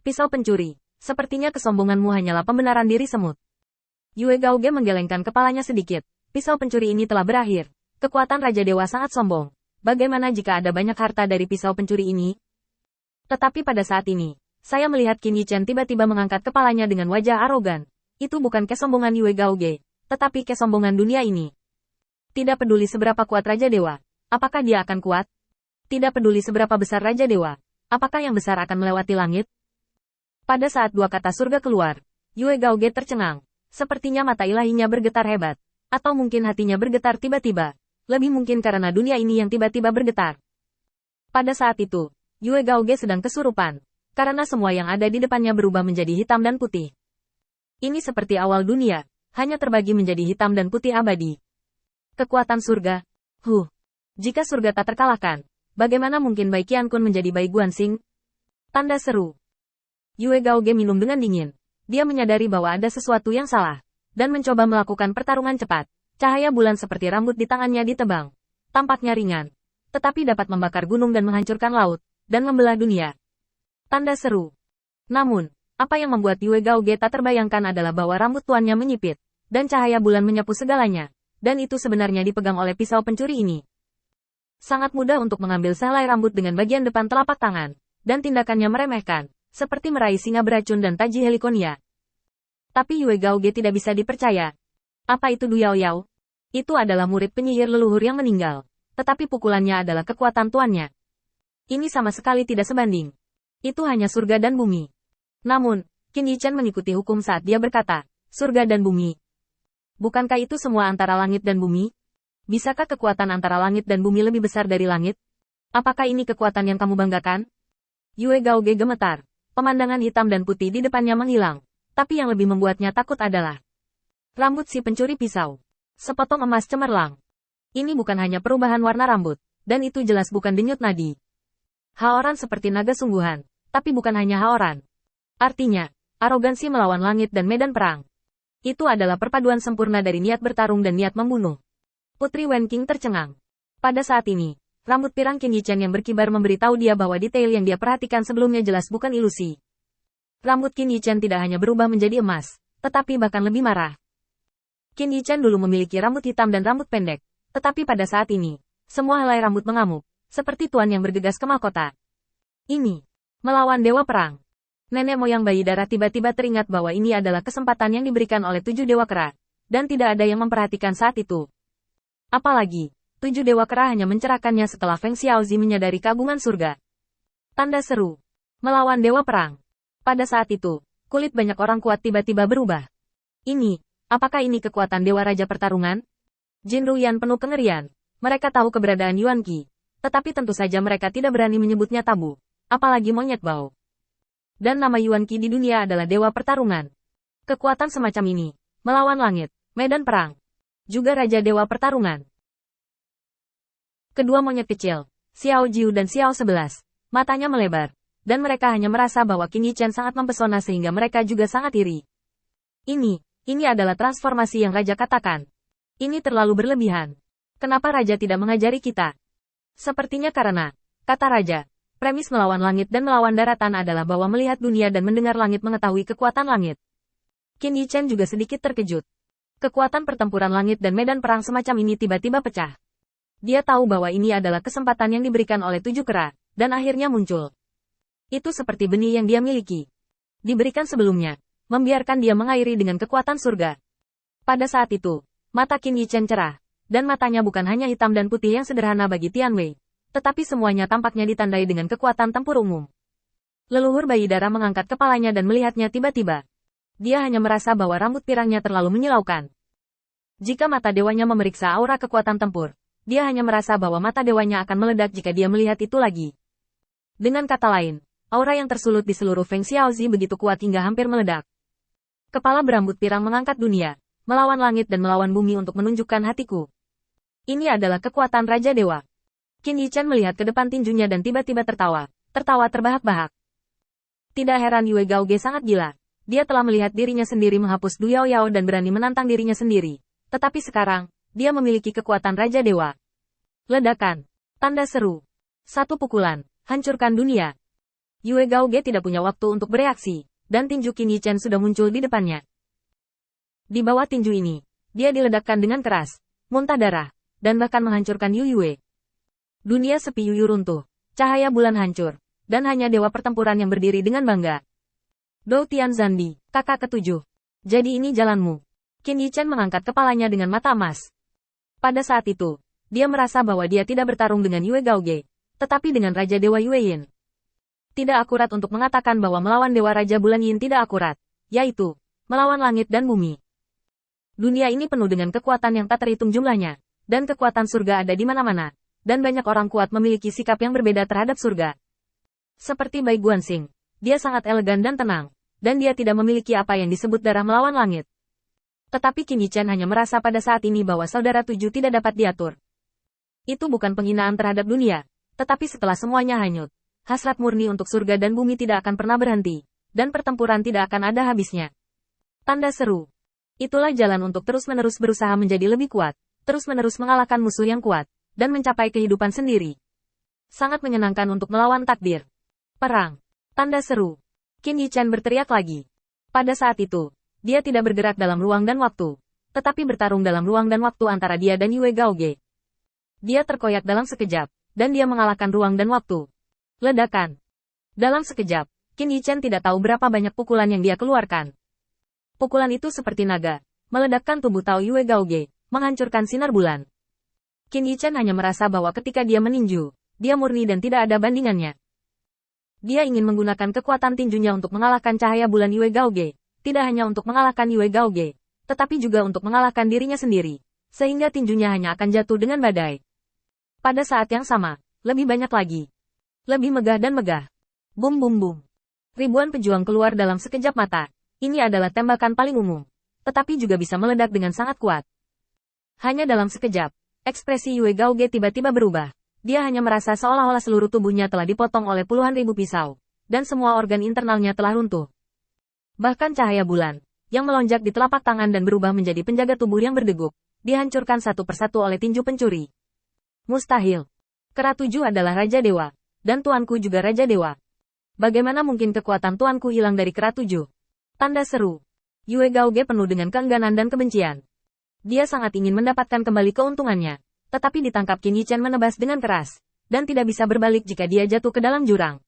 Pisau pencuri, sepertinya kesombonganmu hanyalah pembenaran diri semut. Yue Gaoge menggelengkan kepalanya sedikit. Pisau pencuri ini telah berakhir. Kekuatan Raja Dewa sangat sombong. Bagaimana jika ada banyak harta dari pisau pencuri ini? Tetapi pada saat ini, saya melihat Qin Yichen tiba-tiba mengangkat kepalanya dengan wajah arogan. Itu bukan kesombongan Yue Gaoge, tetapi kesombongan dunia ini. Tidak peduli seberapa kuat Raja Dewa, apakah dia akan kuat? Tidak peduli seberapa besar Raja Dewa, apakah yang besar akan melewati langit? Pada saat dua kata surga keluar, Yue Gaoge tercengang. Sepertinya mata ilahinya bergetar hebat. Atau mungkin hatinya bergetar tiba-tiba. Lebih mungkin karena dunia ini yang tiba-tiba bergetar. Pada saat itu, Yue Gaoge sedang kesurupan. Karena semua yang ada di depannya berubah menjadi hitam dan putih. Ini seperti awal dunia, hanya terbagi menjadi hitam dan putih abadi. Kekuatan surga. Jika surga tak terkalahkan, bagaimana mungkin Bai Qiankun menjadi Bai Guanxing? Tanda seru. Yue Gaoge minum dengan dingin. Dia menyadari bahwa ada sesuatu yang salah, dan mencoba melakukan pertarungan cepat. Cahaya bulan seperti rambut di tangannya ditebang. Tampaknya ringan, tetapi dapat membakar gunung dan menghancurkan laut, dan membelah dunia. Tanda seru. Namun, apa yang membuat Yue Gaoge tak terbayangkan adalah bahwa rambut tuannya menyipit, dan cahaya bulan menyapu segalanya, dan itu sebenarnya dipegang oleh pisau pencuri ini. Sangat mudah untuk mengambil sehelai rambut dengan bagian depan telapak tangan, dan tindakannya meremehkan. Seperti meraih singa beracun dan taji helikonia. Tapi Yue Gaoge tidak bisa dipercaya. Apa itu Du Yao Yao? Itu adalah murid penyihir leluhur yang meninggal. Tetapi pukulannya adalah kekuatan tuannya. Ini sama sekali tidak sebanding. Itu hanya surga dan bumi. Namun, Qin Yichen mengikuti hukum saat dia berkata, surga dan bumi. Bukankah itu semua antara langit dan bumi? Bisakah kekuatan antara langit dan bumi lebih besar dari langit? Apakah ini kekuatan yang kamu banggakan? Yue Gaoge gemetar. Pemandangan hitam dan putih di depannya menghilang. Tapi yang lebih membuatnya takut adalah rambut si pencuri pisau. Sepotong emas cemerlang. Ini bukan hanya perubahan warna rambut, dan itu jelas bukan denyut nadi. Haoran seperti naga sungguhan, tapi bukan hanya haoran. Artinya, arogansi melawan langit dan medan perang. Itu adalah perpaduan sempurna dari niat bertarung dan niat membunuh. Putri Wen Qing tercengang. Pada saat ini, rambut pirang Qin Yichen yang berkibar memberitahu dia bahwa detail yang dia perhatikan sebelumnya jelas bukan ilusi. Rambut Qin Yichen tidak hanya berubah menjadi emas, tetapi bahkan lebih marah. Qin Yichen dulu memiliki rambut hitam dan rambut pendek, tetapi pada saat ini, semua helai rambut mengamuk, seperti tuan yang bergegas ke mahkota. Ini, melawan dewa perang. Nenek moyang bayi darah tiba-tiba teringat bahwa ini adalah kesempatan yang diberikan oleh 7 dewa kera, dan tidak ada yang memperhatikan saat itu. Apalagi, 7 dewa kera hanya mencerahkannya setelah Feng Xiaozi menyadari keagungan surga. Tanda seru. Melawan dewa perang. Pada saat itu, kulit banyak orang kuat tiba-tiba berubah. Ini, apakah ini kekuatan dewa raja pertarungan? Jin Ruyan penuh kengerian. Mereka tahu keberadaan Yuan Qi. Tetapi tentu saja mereka tidak berani menyebutnya tabu. Apalagi monyet bau. Dan nama Yuan Qi di dunia adalah dewa pertarungan. Kekuatan semacam ini, melawan langit, medan perang. Juga raja dewa pertarungan. Kedua monyet kecil, Xiao Jiu dan Xiao 11, matanya melebar, dan mereka hanya merasa bahwa Qin Yichen sangat mempesona sehingga mereka juga sangat iri. Ini adalah transformasi yang Raja katakan. Ini terlalu berlebihan. Kenapa Raja tidak mengajari kita? Sepertinya karena, kata Raja, premis melawan langit dan melawan daratan adalah bahwa melihat dunia dan mendengar langit mengetahui kekuatan langit. Qin Yichen juga sedikit terkejut. Kekuatan pertempuran langit dan medan perang semacam ini tiba-tiba pecah. Dia tahu bahwa ini adalah kesempatan yang diberikan oleh 7 kera, dan akhirnya muncul. Itu seperti benih yang dia miliki. Diberikan sebelumnya, membiarkan dia mengairi dengan kekuatan surga. Pada saat itu, mata Qin Yichen cerah, dan matanya bukan hanya hitam dan putih yang sederhana bagi Tian Wei, tetapi semuanya tampaknya ditandai dengan kekuatan tempur umum. Leluhur bayi darah mengangkat kepalanya dan melihatnya tiba-tiba. Dia hanya merasa bahwa rambut pirangnya terlalu menyilaukan. Jika mata dewanya memeriksa aura kekuatan tempur, dia hanya merasa bahwa mata dewanya akan meledak jika dia melihat itu lagi. Dengan kata lain, aura yang tersulut di seluruh Feng Xiaozi begitu kuat hingga hampir meledak. Kepala berambut pirang mengangkat dunia, melawan langit dan melawan bumi untuk menunjukkan hatiku. Ini adalah kekuatan Raja Dewa. Qin Yichen melihat ke depan tinjunya dan tiba-tiba tertawa terbahak-bahak. Tidak heran Yue Gaoge sangat gila. Dia telah melihat dirinya sendiri menghapus Du Yao Yao dan berani menantang dirinya sendiri. Tetapi sekarang, dia memiliki kekuatan Raja Dewa. Ledakan. Tanda seru. Satu pukulan. Hancurkan dunia. Yue Gaoge tidak punya waktu untuk bereaksi, dan tinju Qin Yichen sudah muncul di depannya. Di bawah tinju ini, dia diledakkan dengan keras, muntah darah, dan bahkan menghancurkan Yu Yue. Dunia sepi Yu Yu runtuh, cahaya bulan hancur, dan hanya dewa pertempuran yang berdiri dengan bangga. Dou Tian Zandi, kakak ketujuh. Jadi ini jalanmu. Qin Yichen mengangkat kepalanya dengan mata emas. Pada saat itu, dia merasa bahwa dia tidak bertarung dengan Yue Gaoge, tetapi dengan Raja Dewa Yue Yin. Tidak akurat untuk mengatakan bahwa melawan Dewa Raja Bulan Yin tidak akurat, yaitu melawan langit dan bumi. Dunia ini penuh dengan kekuatan yang tak terhitung jumlahnya, dan kekuatan surga ada di mana-mana, dan banyak orang kuat memiliki sikap yang berbeda terhadap surga. Seperti Bai Guanxing, dia sangat elegan dan tenang, dan dia tidak memiliki apa yang disebut darah melawan langit. Tetapi Qin Yichen hanya merasa pada saat ini bahwa saudara tujuh tidak dapat diatur. Itu bukan penghinaan terhadap dunia, tetapi setelah semuanya hanyut, hasrat murni untuk surga dan bumi tidak akan pernah berhenti, dan pertempuran tidak akan ada habisnya. Tanda seru. Itulah jalan untuk terus-menerus berusaha menjadi lebih kuat, terus-menerus mengalahkan musuh yang kuat, dan mencapai kehidupan sendiri. Sangat menyenangkan untuk melawan takdir. Perang. Tanda seru. Qin Yichen berteriak lagi. Pada saat itu, dia tidak bergerak dalam ruang dan waktu, tetapi bertarung dalam ruang dan waktu antara dia dan Yue Gaoge. Dia terkoyak dalam sekejap, dan dia mengalahkan ruang dan waktu. Ledakan. Dalam sekejap, Qin Yichen tidak tahu berapa banyak pukulan yang dia keluarkan. Pukulan itu seperti naga, meledakkan tubuh Tao Yue Gaoge, menghancurkan sinar bulan. Qin Yichen hanya merasa bahwa ketika dia meninju, dia murni dan tidak ada bandingannya. Dia ingin menggunakan kekuatan tinjunya untuk mengalahkan cahaya bulan Yue Gaoge, tidak hanya untuk mengalahkan Yue Gaoge, tetapi juga untuk mengalahkan dirinya sendiri, sehingga tinjunya hanya akan jatuh dengan badai. Pada saat yang sama, lebih banyak lagi. Lebih megah dan megah. Bum bum bum. Ribuan pejuang keluar dalam sekejap mata. Ini adalah tembakan paling umum, tetapi juga bisa meledak dengan sangat kuat. Hanya dalam sekejap, ekspresi Yue Gaoge tiba-tiba berubah. Dia hanya merasa seolah-olah seluruh tubuhnya telah dipotong oleh puluhan ribu pisau, dan semua organ internalnya telah runtuh. Bahkan cahaya bulan, yang melonjak di telapak tangan dan berubah menjadi penjaga tubuh yang berdegup, dihancurkan satu persatu oleh tinju pencuri. Mustahil. Kera tujuh adalah Raja Dewa, dan tuanku juga Raja Dewa. Bagaimana mungkin kekuatan tuanku hilang dari kera tujuh? Tanda seru. Yue Gaoge penuh dengan keengganan dan kebencian. Dia sangat ingin mendapatkan kembali keuntungannya. Tetapi ditangkap Qin Yichen menebas dengan keras, dan tidak bisa berbalik jika dia jatuh ke dalam jurang.